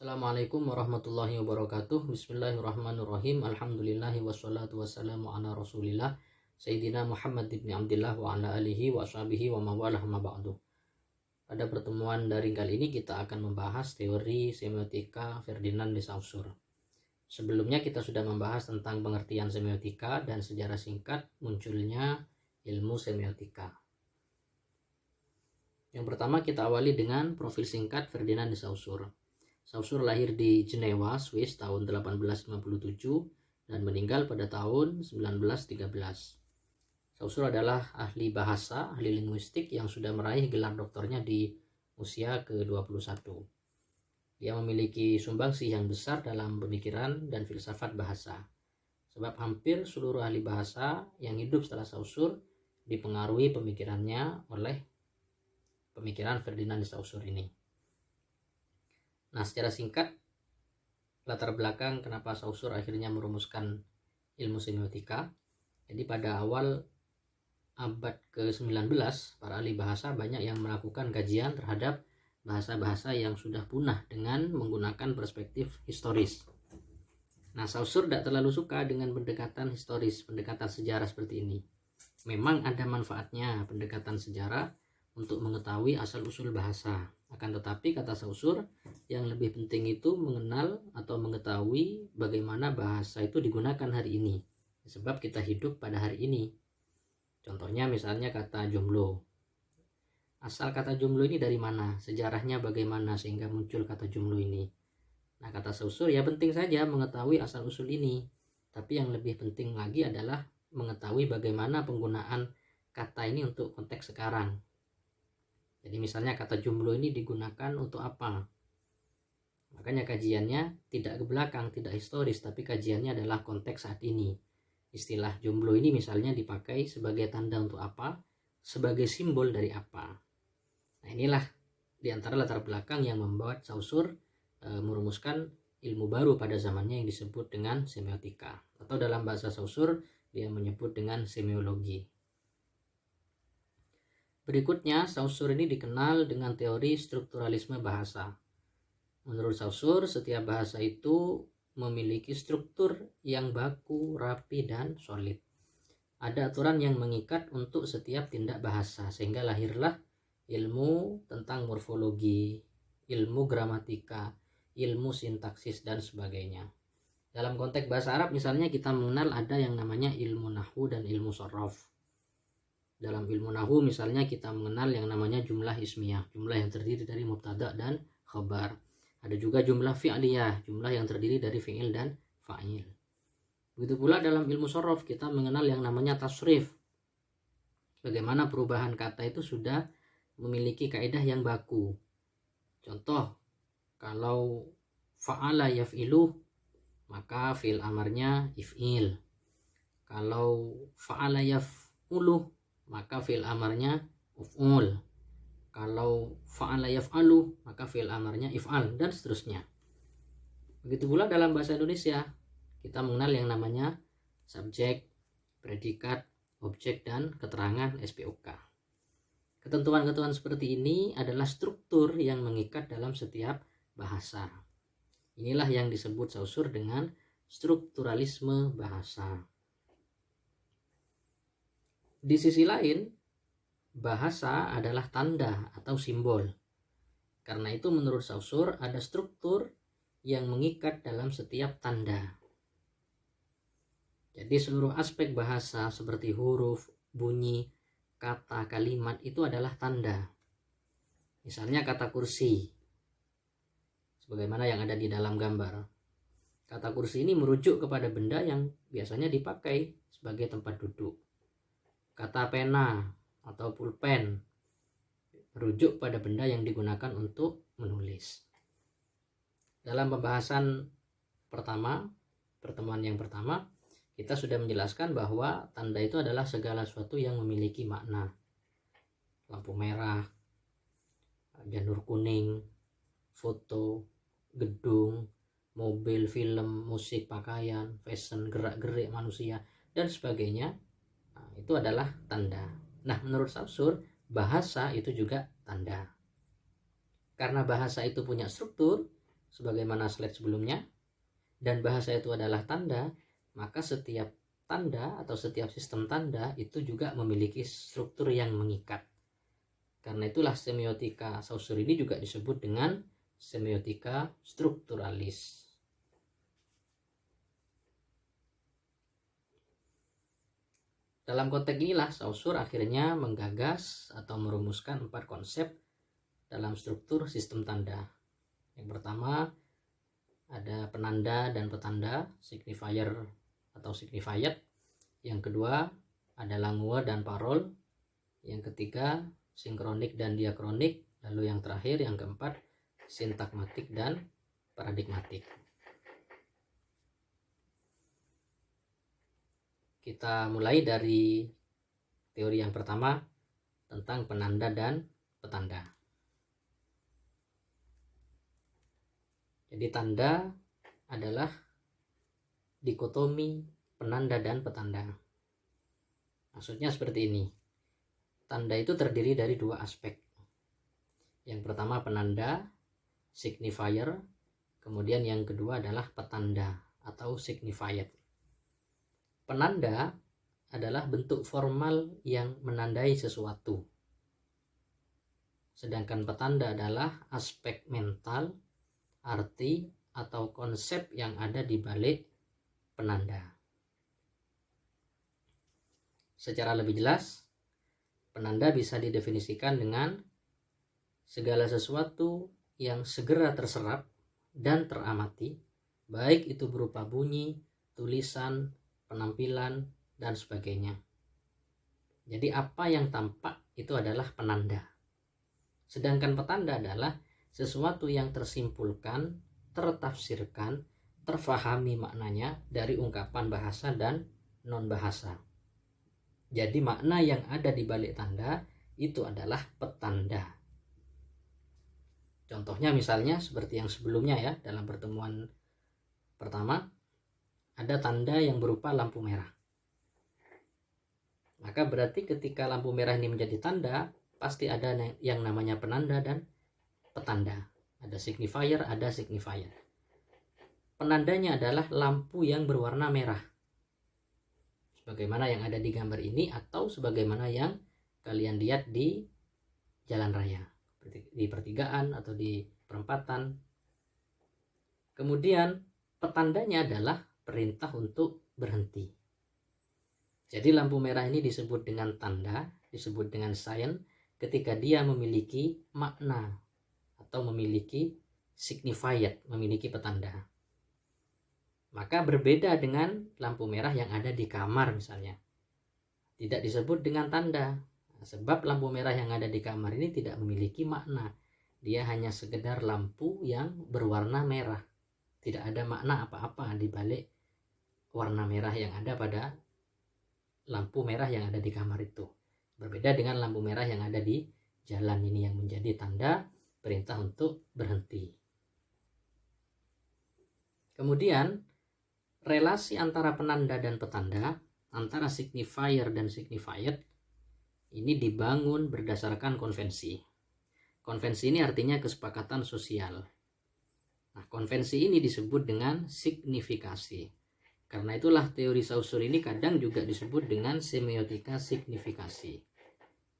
Assalamualaikum warahmatullahi wabarakatuh. Bismillahirrahmanirrahim. Alhamdulillahi wassalatu wassalamu ala rasulillah Sayyidina Muhammad ibn Abdillah wa ala alihi wa sahbihi wa mawalah ma ba'du. Pada pertemuan daring kali ini kita akan membahas teori semiotika Ferdinand de Saussure. Sebelumnya kita sudah membahas tentang pengertian semiotika dan sejarah singkat munculnya ilmu semiotika. Yang pertama kita awali dengan profil singkat Ferdinand de Saussure. Saussure lahir di Jenewa, Swiss tahun 1857 dan meninggal pada tahun 1913. Saussure adalah ahli bahasa, ahli linguistik yang sudah meraih gelar doktornya di usia ke-21. Dia memiliki sumbangsih yang besar dalam pemikiran dan filsafat bahasa. Sebab hampir seluruh ahli bahasa yang hidup setelah Saussure dipengaruhi pemikirannya oleh pemikiran Ferdinand de Saussure ini. Nah, secara singkat latar belakang kenapa Saussure akhirnya merumuskan ilmu semiotika. Jadi pada awal abad ke-19 para ahli bahasa banyak yang melakukan kajian terhadap bahasa-bahasa yang sudah punah dengan menggunakan perspektif historis. Nah, Saussure tidak terlalu suka dengan pendekatan historis, pendekatan sejarah seperti ini. Memang ada manfaatnya pendekatan sejarah untuk mengetahui asal-usul bahasa. Akan tetapi, kata Saussure, yang lebih penting itu mengenal atau mengetahui bagaimana bahasa itu digunakan hari ini. Sebab kita hidup pada hari ini. Contohnya misalnya kata jomblo. Asal kata jomblo ini dari mana? Sejarahnya bagaimana sehingga muncul kata jomblo ini? Nah, kata Saussure, ya penting saja mengetahui asal-usul ini. Tapi yang lebih penting lagi adalah mengetahui bagaimana penggunaan kata ini untuk konteks sekarang. Jadi misalnya kata jomblo ini digunakan untuk apa? Makanya kajiannya tidak ke belakang, tidak historis, tapi kajiannya adalah konteks saat ini. Istilah jomblo ini misalnya dipakai sebagai tanda untuk apa? Sebagai simbol dari apa? Nah, inilah diantara latar belakang yang membuat Saussure merumuskan ilmu baru pada zamannya yang disebut dengan semiotika. Atau dalam bahasa Saussure dia menyebut dengan semiologi. Berikutnya, Saussure ini dikenal dengan teori strukturalisme bahasa. Menurut Saussure, setiap bahasa itu memiliki struktur yang baku, rapi, dan solid. Ada aturan yang mengikat untuk setiap tindak bahasa, sehingga lahirlah ilmu tentang morfologi, ilmu gramatika, ilmu sintaksis, dan sebagainya. Dalam konteks bahasa Arab misalnya kita mengenal ada yang namanya ilmu nahwu dan ilmu shorof. Dalam ilmu nahwu misalnya kita mengenal yang namanya jumlah ismiyah, jumlah yang terdiri dari mubtada dan khabar. Ada juga jumlah fi'liyah, jumlah yang terdiri dari fi'il dan fa'il. Begitu pula dalam ilmu shorof kita mengenal yang namanya tasrif. Bagaimana perubahan kata itu sudah memiliki kaidah yang baku. Contoh, kalau fa'ala yaf'ilu maka fi'il amarnya if'il. Kalau fa'ala yaf'ulu maka fi'il amarnya uf'ul. Kalau fa'ala yaf'alu maka fi'il amarnya if'al, dan seterusnya. Begitu pula dalam bahasa Indonesia kita mengenal yang namanya subjek, predikat, objek, dan keterangan SPOK. Ketentuan-ketentuan seperti ini adalah struktur yang mengikat dalam setiap bahasa. Inilah yang disebut Saussure dengan strukturalisme bahasa. Di sisi lain, bahasa adalah tanda atau simbol. Karena itu menurut Saussure ada struktur yang mengikat dalam setiap tanda. Jadi seluruh aspek bahasa seperti huruf, bunyi, kata, kalimat itu adalah tanda. Misalnya kata kursi, sebagaimana yang ada di dalam gambar. Kata kursi ini merujuk kepada benda yang biasanya dipakai sebagai tempat duduk. Kata pena atau pulpen merujuk pada benda yang digunakan untuk menulis. Dalam pembahasan pertemuan yang pertama, kita sudah menjelaskan bahwa tanda itu adalah segala sesuatu yang memiliki makna. Lampu merah, janur kuning, foto, gedung, mobil, film, musik, pakaian, fashion, gerak-gerik manusia, dan sebagainya. Nah, itu adalah tanda. Nah, menurut Saussure, bahasa itu juga tanda. Karena bahasa itu punya struktur, sebagaimana slide sebelumnya, dan bahasa itu adalah tanda, maka setiap tanda atau setiap sistem tanda itu juga memiliki struktur yang mengikat. Karena itulah semiotika Saussure ini juga disebut dengan semiotika strukturalis. Dalam konteks inilah Saussure akhirnya menggagas atau merumuskan 4 konsep dalam struktur sistem tanda. Yang pertama ada penanda dan petanda, signifier atau signified. Yang kedua ada langue dan parol. Yang ketiga sinkronik dan diakronik. Lalu yang terakhir, yang keempat, sintagmatik dan paradigmatik. Kita mulai dari teori yang pertama tentang penanda dan petanda. Jadi tanda adalah dikotomi penanda dan petanda. Maksudnya seperti ini. Tanda itu terdiri dari 2 aspek. Yang pertama penanda, signifier, kemudian yang kedua adalah petanda atau signified. Penanda adalah bentuk formal yang menandai sesuatu. Sedangkan petanda adalah aspek mental, arti atau konsep yang ada di balik penanda. Secara lebih jelas, penanda bisa didefinisikan dengan segala sesuatu yang segera terserap dan teramati, baik itu berupa bunyi, tulisan, penampilan, dan sebagainya. Jadi apa yang tampak itu adalah penanda. Sedangkan petanda adalah sesuatu yang tersimpulkan, tertafsirkan, terfahami maknanya dari ungkapan bahasa dan non-bahasa. Jadi makna yang ada di balik tanda itu adalah petanda. Contohnya misalnya seperti yang sebelumnya ya, dalam pertemuan pertama ada tanda yang berupa lampu merah. Maka berarti ketika lampu merah ini menjadi tanda, pasti ada yang namanya penanda dan petanda. Ada signifier, ada signifier. Penandanya adalah lampu yang berwarna merah, sebagaimana yang ada di gambar ini atau sebagaimana yang kalian lihat di jalan raya, di pertigaan atau di perempatan. Kemudian petandanya adalah perintah untuk berhenti. Jadi lampu merah ini disebut dengan tanda, disebut dengan sign ketika dia memiliki makna atau memiliki signified, memiliki petanda. Maka berbeda dengan lampu merah yang ada di kamar misalnya. Tidak disebut dengan tanda, sebab lampu merah yang ada di kamar ini tidak memiliki makna. Dia hanya sekedar lampu yang berwarna merah. Tidak ada makna apa-apa di balik warna merah yang ada pada lampu merah yang ada di kamar itu. Berbeda dengan lampu merah yang ada di jalan ini yang menjadi tanda perintah untuk berhenti. Kemudian relasi antara penanda dan petanda, antara signifier dan signified, ini dibangun berdasarkan konvensi. Konvensi ini artinya kesepakatan sosial. Nah, konvensi ini disebut dengan signifikasi. Karena itulah teori Saussure ini kadang juga disebut dengan semiotika signifikasi.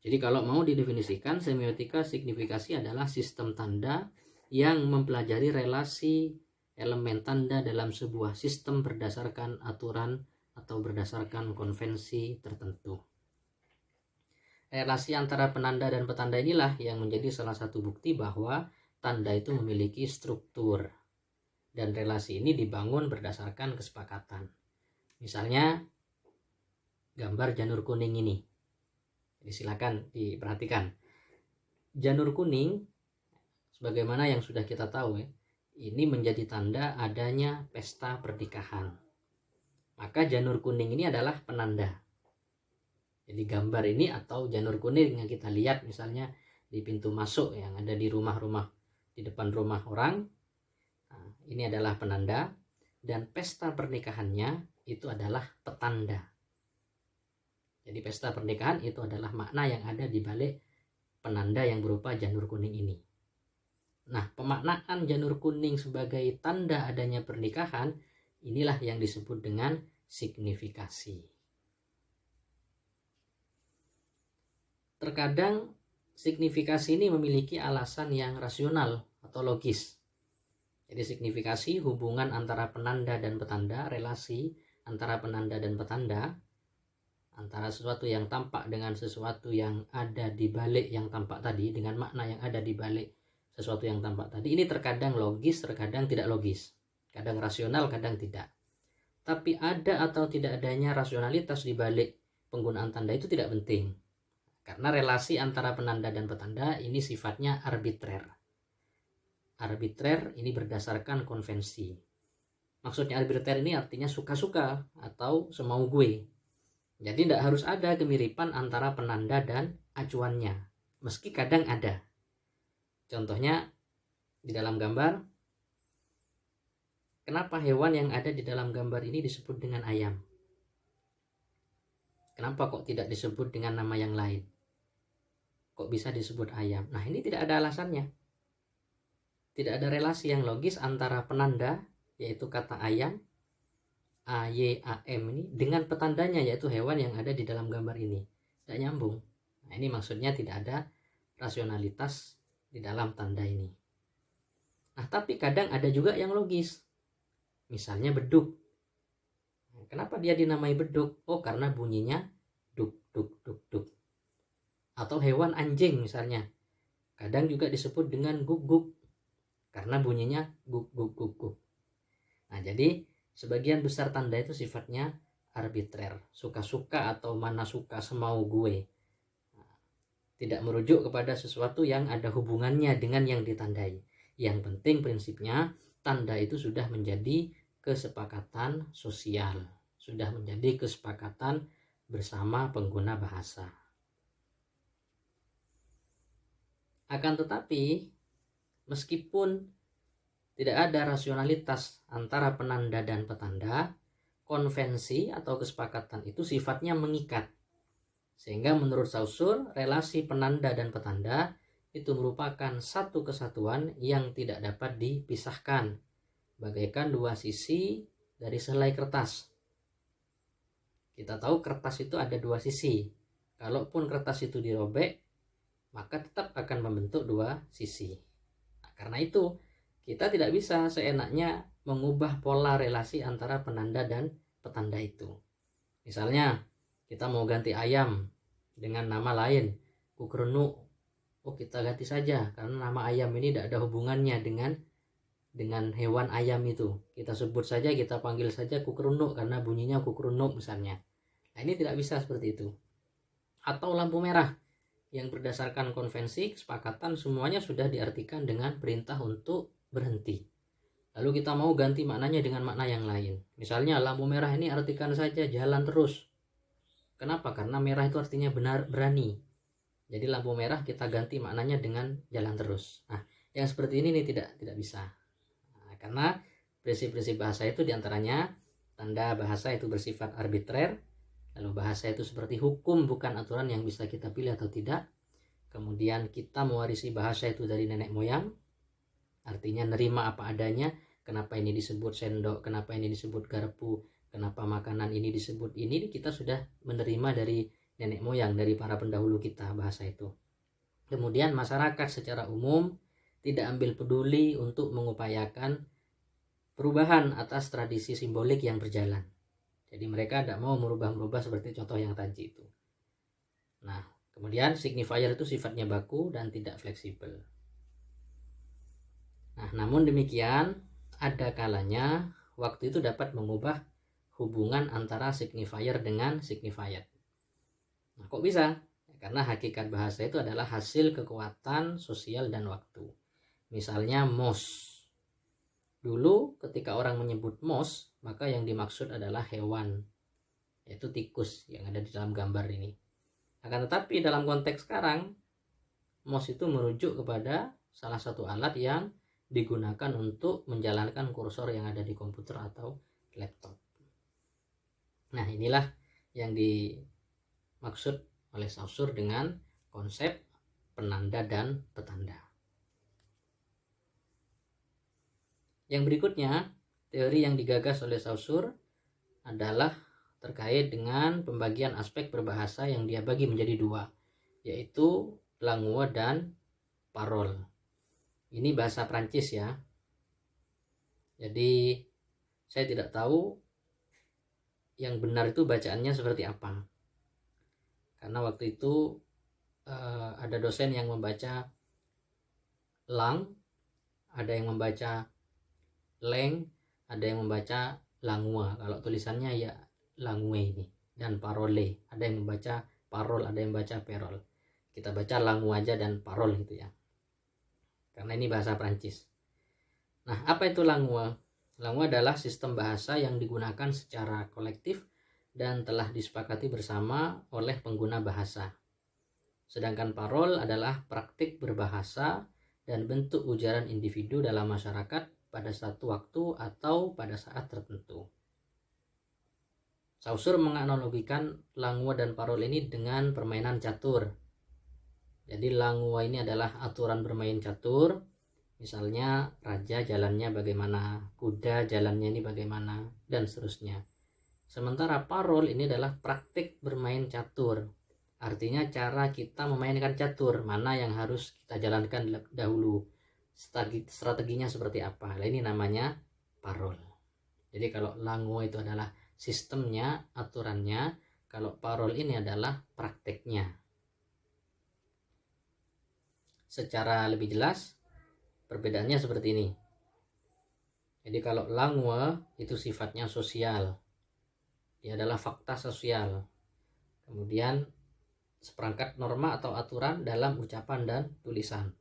Jadi kalau mau didefinisikan, semiotika signifikasi adalah sistem tanda yang mempelajari relasi elemen tanda dalam sebuah sistem berdasarkan aturan atau berdasarkan konvensi tertentu. Relasi antara penanda dan petanda inilah yang menjadi salah satu bukti bahwa tanda itu memiliki struktur. Dan relasi ini dibangun berdasarkan kesepakatan. Misalnya gambar janur kuning ini. Jadi silakan diperhatikan. Janur kuning, sebagaimana yang sudah kita tahu ya, ini menjadi tanda adanya pesta pernikahan. Maka janur kuning ini adalah penanda. Jadi gambar ini atau janur kuning yang kita lihat misalnya di pintu masuk yang ada di rumah-rumah, di depan rumah orang, nah, ini adalah penanda, dan pesta pernikahannya itu adalah petanda. Jadi pesta pernikahan itu adalah makna yang ada di balik penanda yang berupa janur kuning ini. Nah, pemaknaan janur kuning sebagai tanda adanya pernikahan, inilah yang disebut dengan signifikasi. Terkadang signifikasi ini memiliki alasan yang rasional atau logis. Jadi signifikasi hubungan antara penanda dan petanda, relasi antara penanda dan petanda, antara sesuatu yang tampak dengan sesuatu yang ada di balik yang tampak tadi, dengan makna yang ada di balik sesuatu yang tampak tadi, ini terkadang logis, terkadang tidak logis, kadang rasional, kadang tidak. Tapi ada atau tidak adanya rasionalitas di balik penggunaan tanda itu tidak penting, karena relasi antara penanda dan petanda ini sifatnya arbitrer. Arbitrer ini berdasarkan konvensi. Maksudnya arbitrer ini artinya suka-suka atau semau gue. Jadi tidak harus ada kemiripan antara penanda dan acuannya, meski kadang ada. Contohnya di dalam gambar, kenapa hewan yang ada di dalam gambar ini disebut dengan ayam? Kenapa kok tidak disebut dengan nama yang lain? Kok bisa disebut ayam? Nah, ini tidak ada alasannya. Tidak ada relasi yang logis antara penanda, yaitu kata ayam, AYAM ini, dengan petandanya, yaitu hewan yang ada di dalam gambar ini. Tidak nyambung. Nah, ini maksudnya tidak ada rasionalitas di dalam tanda ini. Nah, tapi kadang ada juga yang logis. Misalnya beduk. Kenapa dia dinamai beduk? Oh, karena bunyinya duk duk duk duk. Atau hewan anjing misalnya. Kadang juga disebut dengan guk guk, karena bunyinya guk guk guk guk. Nah, jadi sebagian besar tanda itu sifatnya arbitrer, suka-suka atau mana suka semau gue. Tidak merujuk kepada sesuatu yang ada hubungannya dengan yang ditandai. Yang penting prinsipnya tanda itu sudah menjadi kesepakatan sosial, sudah menjadi kesepakatan bersama pengguna bahasa. Akan tetapi meskipun tidak ada rasionalitas antara penanda dan petanda, konvensi atau kesepakatan itu sifatnya mengikat. Sehingga menurut Saussure, relasi penanda dan petanda itu merupakan satu kesatuan yang tidak dapat dipisahkan, bagaikan dua sisi dari selai kertas. Kita tahu kertas itu ada dua sisi. Kalaupun kertas itu dirobek, maka tetap akan membentuk dua sisi. Nah, karena itu kita tidak bisa seenaknya mengubah pola relasi antara penanda dan petanda itu. Misalnya kita mau ganti ayam dengan nama lain, Kukrenu. Oh, kita ganti saja karena nama ayam ini tidak ada hubungannya dengan hewan ayam itu. Kita sebut saja, kita panggil saja Kukrenu karena bunyinya Kukrenu misalnya. Nah, ini tidak bisa seperti itu. Atau lampu merah, yang berdasarkan konvensi kesepakatan semuanya sudah diartikan dengan perintah untuk berhenti. Lalu kita mau ganti maknanya dengan makna yang lain. Misalnya lampu merah ini artikan saja jalan terus. Kenapa? Karena merah itu artinya benar, berani. Jadi lampu merah kita ganti maknanya dengan jalan terus. Nah, yang seperti ini tidak bisa. Nah, karena prinsip-prinsip bahasa itu diantaranya tanda bahasa itu bersifat arbitrer. Lalu bahasa itu seperti hukum, bukan aturan yang bisa kita pilih atau tidak. Kemudian kita mewarisi bahasa itu dari nenek moyang. Artinya nerima apa adanya. Kenapa ini disebut sendok, kenapa ini disebut garpu, kenapa makanan ini disebut ini, kita sudah menerima dari nenek moyang, dari para pendahulu kita bahasa itu. Kemudian masyarakat secara umum tidak ambil peduli untuk mengupayakan perubahan atas tradisi simbolik yang berjalan. Jadi mereka tidak mau merubah-merubah seperti contoh yang tadi itu. Nah, kemudian signifier itu sifatnya baku dan tidak fleksibel. Nah, namun demikian ada kalanya waktu itu dapat mengubah hubungan antara signifier dengan signified. Nah, kok bisa? Karena hakikat bahasa itu adalah hasil kekuatan sosial dan waktu. Misalnya mouse. Dulu ketika orang menyebut mouse, maka yang dimaksud adalah hewan, yaitu tikus yang ada di dalam gambar ini. Akan tetapi dalam konteks sekarang, mouse itu merujuk kepada salah satu alat yang digunakan untuk menjalankan kursor yang ada di komputer atau laptop. Nah, inilah yang dimaksud oleh Saussure dengan konsep penanda dan petanda. Yang berikutnya, teori yang digagas oleh Saussure adalah terkait dengan pembagian aspek berbahasa yang dia bagi menjadi dua, yaitu langue dan parole. Ini bahasa Prancis ya. Jadi saya tidak tahu yang benar itu bacaannya seperti apa. Karena waktu itu ada dosen yang membaca lang, ada yang membaca leng, ada yang membaca langue. Kalau tulisannya ya langue ini. Dan parole, ada yang membaca parol, ada yang membaca perol. Kita baca langue aja dan parol gitu ya, karena ini bahasa Prancis. Nah, apa itu langue? Langue adalah sistem bahasa yang digunakan secara kolektif dan telah disepakati bersama oleh pengguna bahasa. Sedangkan parol adalah praktik berbahasa dan bentuk ujaran individu dalam masyarakat pada satu waktu atau pada saat tertentu. Saussure menganalogikan langue dan parol ini dengan permainan catur. Jadi langue ini adalah aturan bermain catur. Misalnya raja jalannya bagaimana, kuda jalannya ini bagaimana, dan seterusnya. Sementara parol ini adalah praktik bermain catur. Artinya cara kita memainkan catur, mana yang harus kita jalankan dahulu, strateginya seperti apa. Nah, ini namanya parol. Jadi kalau langue itu adalah sistemnya, aturannya, kalau parol ini adalah prakteknya. Secara lebih jelas, perbedaannya seperti ini. Jadi kalau langue itu sifatnya sosial, dia adalah fakta sosial. Kemudian seperangkat norma atau aturan dalam ucapan dan tulisan.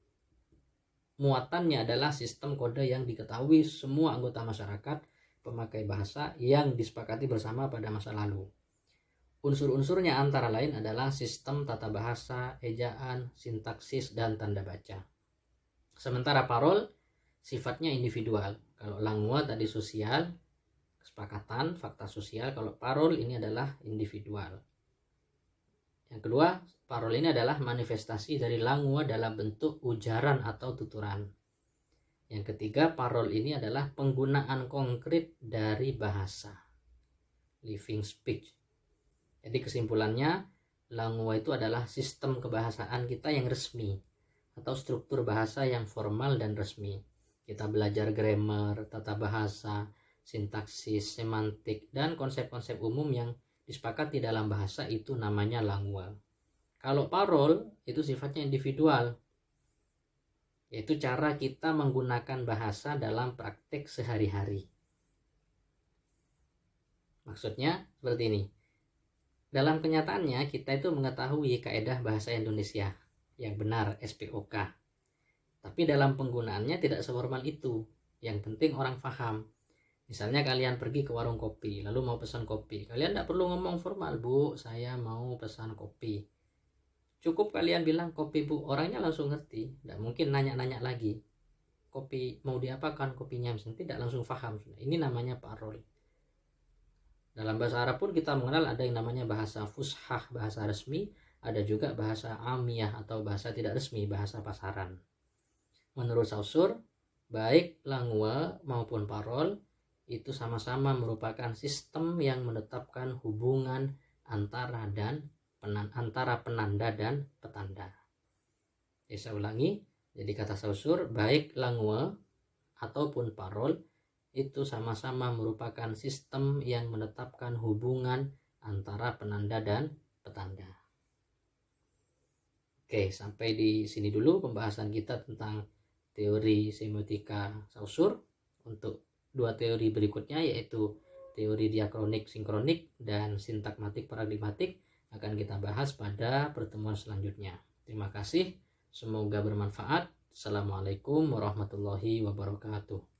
Muatannya adalah sistem kode yang diketahui semua anggota masyarakat pemakai bahasa yang disepakati bersama pada masa lalu. Unsur-unsurnya antara lain adalah sistem tata bahasa, ejaan, sintaksis, dan tanda baca. Sementara parol sifatnya individual. Kalau langue tadi sosial, kesepakatan, fakta sosial. Kalau parol ini adalah individual. Yang kedua, parol ini adalah manifestasi dari langue dalam bentuk ujaran atau tuturan. Yang ketiga, parol ini adalah penggunaan konkret dari bahasa, living speech. Jadi kesimpulannya, langue itu adalah sistem kebahasaan kita yang resmi atau struktur bahasa yang formal dan resmi. Kita belajar grammar, tata bahasa, sintaksis, semantik, dan konsep-konsep umum yang disepakati dalam bahasa itu namanya langue. Kalau parol itu sifatnya individual, yaitu cara kita menggunakan bahasa dalam praktek sehari-hari. Maksudnya seperti ini. Dalam kenyataannya kita itu mengetahui kaedah bahasa Indonesia yang benar, SPOK. Tapi dalam penggunaannya tidak seformal itu. Yang penting orang paham. Misalnya kalian pergi ke warung kopi, lalu mau pesan kopi. Kalian tidak perlu ngomong formal, Bu, saya mau pesan kopi. Cukup kalian bilang kopi, Bu, orangnya langsung ngerti. Tidak mungkin nanya-nanya lagi. Kopi mau diapakan kopinya, tidak langsung paham. Ini namanya parol. Dalam bahasa Arab pun kita mengenal ada yang namanya bahasa fushah, bahasa resmi. Ada juga bahasa amiyah atau bahasa tidak resmi, bahasa pasaran. Menurut Saussure, baik langue maupun parol itu sama-sama merupakan sistem yang menetapkan hubungan antara penanda dan petanda. Saya ulangi, jadi kata Saussure, baik langue ataupun parol itu sama-sama merupakan sistem yang menetapkan hubungan antara penanda dan petanda. Oke, sampai di sini dulu pembahasan kita tentang teori semiotika Saussure. Untuk dua teori berikutnya, yaitu teori diakronik sinkronik dan sintakmatik paradigmatik, akan kita bahas pada pertemuan selanjutnya. Terima kasih, semoga bermanfaat. Assalamualaikum warahmatullahi wabarakatuh.